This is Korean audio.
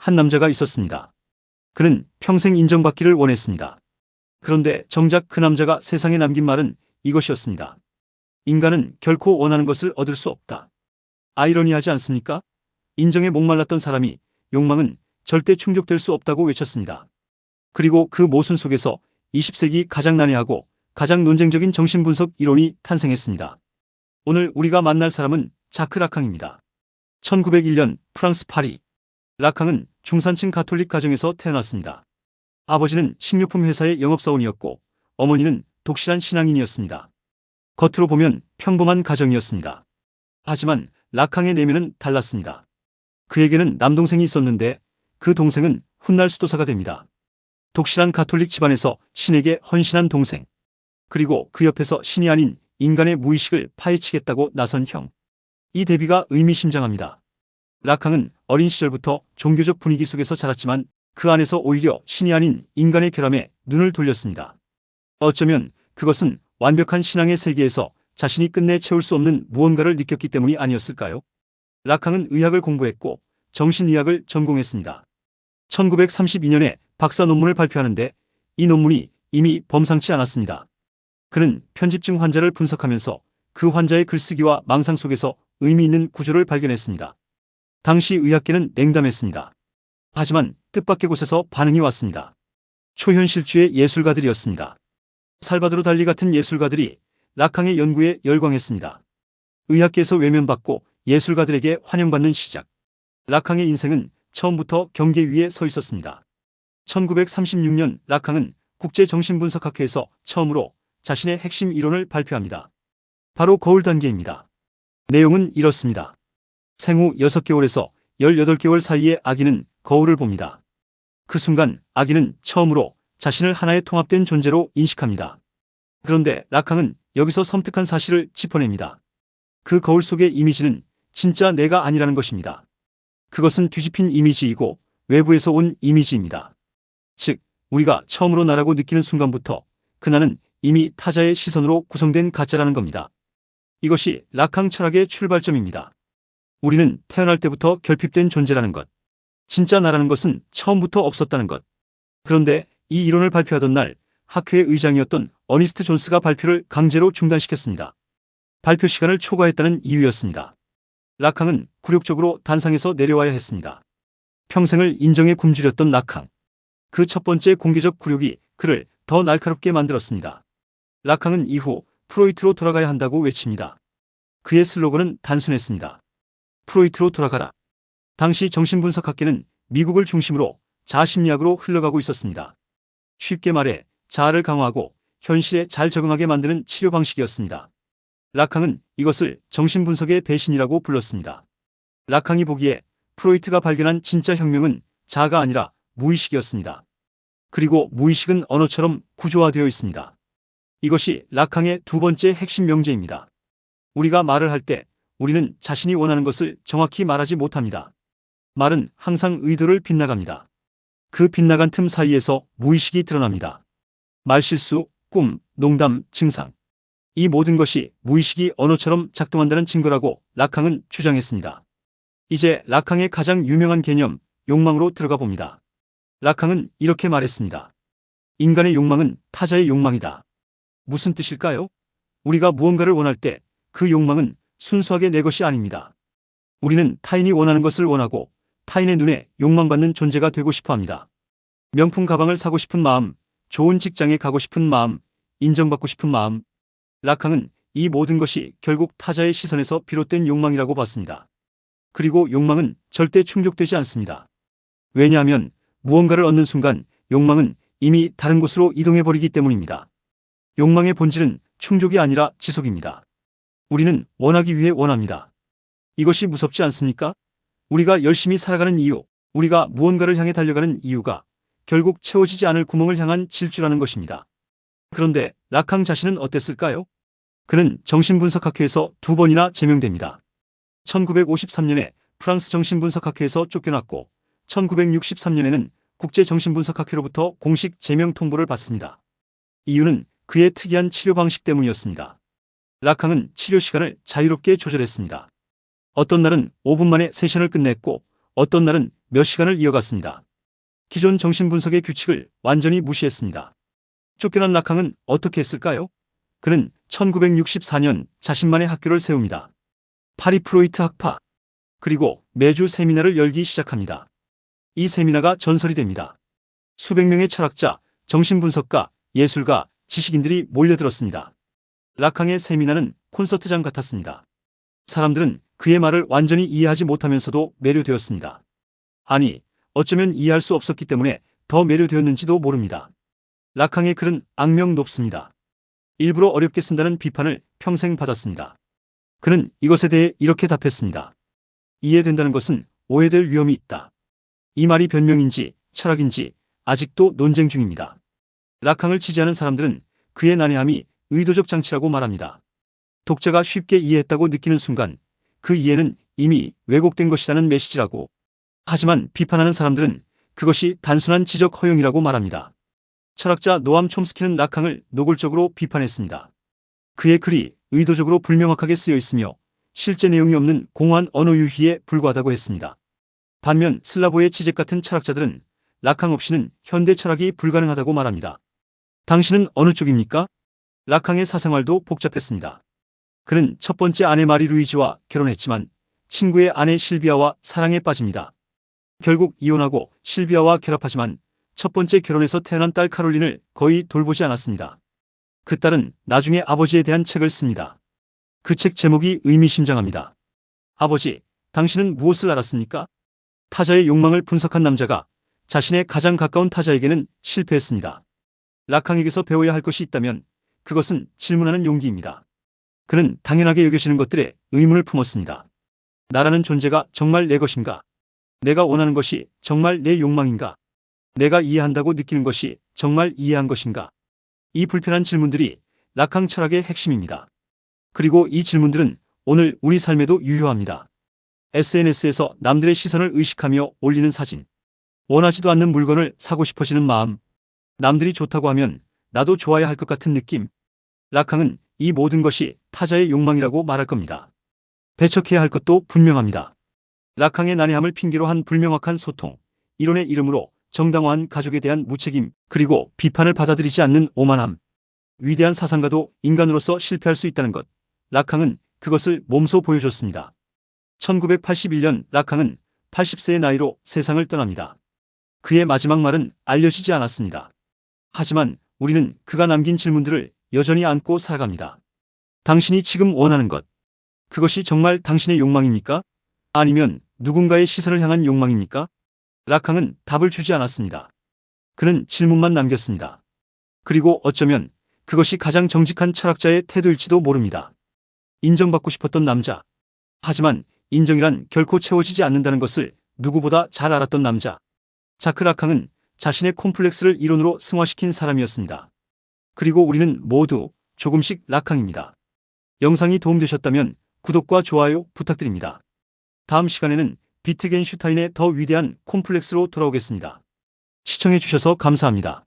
한 남자가 있었습니다. 그는 평생 인정받기를 원했습니다. 그런데 정작 그 남자가 세상에 남긴 말은 이것이었습니다. 인간은 결코 원하는 것을 얻을 수 없다. 아이러니하지 않습니까? 인정에 목말랐던 사람이 욕망은 절대 충족될 수 없다고 외쳤습니다. 그리고 그 모순 속에서 20세기 가장 난해하고 가장 논쟁적인 정신분석 이론이 탄생했습니다. 오늘 우리가 만날 사람은 자크 라캉입니다. 1901년 프랑스 파리. 라캉은 중산층 가톨릭 가정에서 태어났습니다. 아버지는 식료품 회사의 영업사원이었고 어머니는 독실한 신앙인이었습니다. 겉으로 보면 평범한 가정이었습니다. 하지만 라캉의 내면은 달랐습니다. 그에게는 남동생이 있었는데 그 동생은 훗날 수도사가 됩니다. 독실한 가톨릭 집안에서 신에게 헌신한 동생. 그리고 그 옆에서 신이 아닌 인간의 무의식을 파헤치겠다고 나선 형. 이 대비가 의미심장합니다. 라캉은 어린 시절부터 종교적 분위기 속에서 자랐지만 그 안에서 오히려 신이 아닌 인간의 결함에 눈을 돌렸습니다. 어쩌면 그것은 완벽한 신앙의 세계에서 자신이 끝내 채울 수 없는 무언가를 느꼈기 때문이 아니었을까요? 라캉은 의학을 공부했고 정신의학을 전공했습니다. 1932년에 박사 논문을 발표하는데 이 논문이 이미 범상치 않았습니다. 그는 편집증 환자를 분석하면서 그 환자의 글쓰기와 망상 속에서 의미 있는 구조를 발견했습니다. 당시 의학계는 냉담했습니다. 하지만 뜻밖의 곳에서 반응이 왔습니다. 초현실주의 예술가들이었습니다. 살바도르 달리 같은 예술가들이 라캉의 연구에 열광했습니다. 의학계에서 외면받고 예술가들에게 환영받는 시작. 라캉의 인생은 처음부터 경계 위에 서 있었습니다. 1936년 라캉은 국제정신분석학회에서 처음으로 자신의 핵심 이론을 발표합니다. 바로 거울 단계입니다. 내용은 이렇습니다. 생후 6개월에서 18개월 사이의 아기는 거울을 봅니다. 그 순간 아기는 처음으로 자신을 하나의 통합된 존재로 인식합니다. 그런데 라캉은 여기서 섬뜩한 사실을 짚어냅니다. 그 거울 속의 이미지는 진짜 내가 아니라는 것입니다. 그것은 뒤집힌 이미지이고 외부에서 온 이미지입니다. 즉, 우리가 처음으로 나라고 느끼는 순간부터 그 나는 이미 타자의 시선으로 구성된 가짜라는 겁니다. 이것이 라캉 철학의 출발점입니다. 우리는 태어날 때부터 결핍된 존재라는 것. 진짜 나라는 것은 처음부터 없었다는 것. 그런데 이 이론을 발표하던 날 학회의 의장이었던 어니스트 존스가 발표를 강제로 중단시켰습니다. 발표 시간을 초과했다는 이유였습니다. 라캉은 굴욕적으로 단상에서 내려와야 했습니다. 평생을 인정에 굶주렸던 라캉. 그 첫 번째 공개적 굴욕이 그를 더 날카롭게 만들었습니다. 라캉은 이후 프로이트로 돌아가야 한다고 외칩니다. 그의 슬로건은 단순했습니다. 프로이트로 돌아가라. 당시 정신분석학계는 미국을 중심으로 자아심리학으로 흘러가고 있었습니다. 쉽게 말해 자아를 강화하고 현실에 잘 적응하게 만드는 치료 방식이었습니다. 라캉은 이것을 정신분석의 배신이라고 불렀습니다. 라캉이 보기에 프로이트가 발견한 진짜 혁명은 자아가 아니라 무의식이었습니다. 그리고 무의식은 언어처럼 구조화되어 있습니다. 이것이 라캉의 두 번째 핵심 명제입니다. 우리가 말을 할 때 우리는 자신이 원하는 것을 정확히 말하지 못합니다. 말은 항상 의도를 빗나갑니다. 그 빗나간 틈 사이에서 무의식이 드러납니다. 말실수, 꿈, 농담, 증상. 이 모든 것이 무의식이 언어처럼 작동한다는 증거라고 라캉은 주장했습니다. 이제 라캉의 가장 유명한 개념, 욕망으로 들어가 봅니다. 라캉은 이렇게 말했습니다. 인간의 욕망은 타자의 욕망이다. 무슨 뜻일까요? 우리가 무언가를 원할 때 그 욕망은 순수하게 내 것이 아닙니다. 우리는 타인이 원하는 것을 원하고 타인의 눈에 욕망받는 존재가 되고 싶어 합니다. 명품 가방을 사고 싶은 마음, 좋은 직장에 가고 싶은 마음, 인정받고 싶은 마음. 라캉은 이 모든 것이 결국 타자의 시선에서 비롯된 욕망이라고 봤습니다. 그리고 욕망은 절대 충족되지 않습니다. 왜냐하면 무언가를 얻는 순간 욕망은 이미 다른 곳으로 이동해버리기 때문입니다. 욕망의 본질은 충족이 아니라 지속입니다. 우리는 원하기 위해 원합니다. 이것이 무섭지 않습니까? 우리가 열심히 살아가는 이유, 우리가 무언가를 향해 달려가는 이유가 결국 채워지지 않을 구멍을 향한 질주라는 것입니다. 그런데 라캉 자신은 어땠을까요? 그는 정신분석학회에서 2번이나 제명됩니다. 1953년에 프랑스 정신분석학회에서 쫓겨났고 1963년에는 국제정신분석학회로부터 공식 제명 통보를 받습니다. 이유는 그의 특이한 치료 방식 때문이었습니다. 라캉은 치료 시간을 자유롭게 조절했습니다. 어떤 날은 5분 만에 세션을 끝냈고 어떤 날은 몇 시간을 이어갔습니다. 기존 정신분석의 규칙을 완전히 무시했습니다. 쫓겨난 락항은 어떻게 했을까요? 그는 1964년 자신만의 학교를 세웁니다. 파리 프로이트 학파. 그리고 매주 세미나를 열기 시작합니다. 이 세미나가 전설이 됩니다. 수백 명의 철학자, 정신분석가, 예술가, 지식인들이 몰려들었습니다. 락항의 세미나는 콘서트장 같았습니다. 사람들은 그의 말을 완전히 이해하지 못하면서도 매료되었습니다. 아니, 어쩌면 이해할 수 없었기 때문에 더 매료되었는지도 모릅니다. 락항의 글은 악명 높습니다. 일부러 어렵게 쓴다는 비판을 평생 받았습니다. 그는 이것에 대해 이렇게 답했습니다. 이해된다는 것은 오해될 위험이 있다. 이 말이 변명인지 철학인지 아직도 논쟁 중입니다. 락항을 지지하는 사람들은 그의 난해함이 의도적 장치라고 말합니다. 독자가 쉽게 이해했다고 느끼는 순간 그 이해는 이미 왜곡된 것이라는 메시지라고. 하지만 비판하는 사람들은 그것이 단순한 지적 허용이라고 말합니다. 철학자 노암 촘스키는 락항을 노골적으로 비판했습니다. 그의 글이 의도적으로 불명확하게 쓰여 있으며 실제 내용이 없는 공허한 언어 유희에 불과하다고 했습니다. 반면 슬라보의 지젝 같은 철학자들은 락항 없이는 현대 철학이 불가능하다고 말합니다. 당신은 어느 쪽입니까? 락항의 사생활도 복잡했습니다. 그는 첫 번째 아내 마리 루이지와 결혼했지만 친구의 아내 실비아와 사랑에 빠집니다. 결국 이혼하고 실비아와 결합하지만 첫 번째 결혼에서 태어난 딸 카롤린을 거의 돌보지 않았습니다. 그 딸은 나중에 아버지에 대한 책을 씁니다. 그 책 제목이 의미심장합니다. 아버지, 당신은 무엇을 알았습니까? 타자의 욕망을 분석한 남자가 자신의 가장 가까운 타자에게는 실패했습니다. 락항에게서 배워야 할 것이 있다면 그것은 질문하는 용기입니다. 그는 당연하게 여겨지는 것들에 의문을 품었습니다. 나라는 존재가 정말 내 것인가? 내가 원하는 것이 정말 내 욕망인가? 내가 이해한다고 느끼는 것이 정말 이해한 것인가? 이 불편한 질문들이 락항 철학의 핵심입니다. 그리고 이 질문들은 오늘 우리 삶에도 유효합니다. SNS에서 남들의 시선을 의식하며 올리는 사진, 원하지도 않는 물건을 사고 싶어지는 마음, 남들이 좋다고 하면 나도 좋아야 할 것 같은 느낌. 락항은 이 모든 것이 타자의 욕망이라고 말할 겁니다. 배척해야 할 것도 분명합니다. 락항의 난해함을 핑계로 한 불명확한 소통, 이론의 이름으로 정당화한 가족에 대한 무책임, 그리고 비판을 받아들이지 않는 오만함. 위대한 사상가도 인간으로서 실패할 수 있다는 것. 락항은 그것을 몸소 보여줬습니다. 1981년 락항은 80세의 나이로 세상을 떠납니다. 그의 마지막 말은 알려지지 않았습니다. 하지만 우리는 그가 남긴 질문들을 여전히 안고 살아갑니다. 당신이 지금 원하는 것, 그것이 정말 당신의 욕망입니까? 아니면 누군가의 시선을 향한 욕망입니까? 락항은 답을 주지 않았습니다. 그는 질문만 남겼습니다. 그리고 어쩌면 그것이 가장 정직한 철학자의 태도일지도 모릅니다. 인정받고 싶었던 남자. 하지만 인정이란 결코 채워지지 않는다는 것을 누구보다 잘 알았던 남자. 자크 락항은 자신의 콤플렉스를 이론으로 승화시킨 사람이었습니다. 그리고 우리는 모두 조금씩 락항입니다. 영상이 도움되셨다면 구독과 좋아요 부탁드립니다. 다음 시간에는 비트겐슈타인의 더 위대한 콤플렉스로 돌아오겠습니다. 시청해주셔서 감사합니다.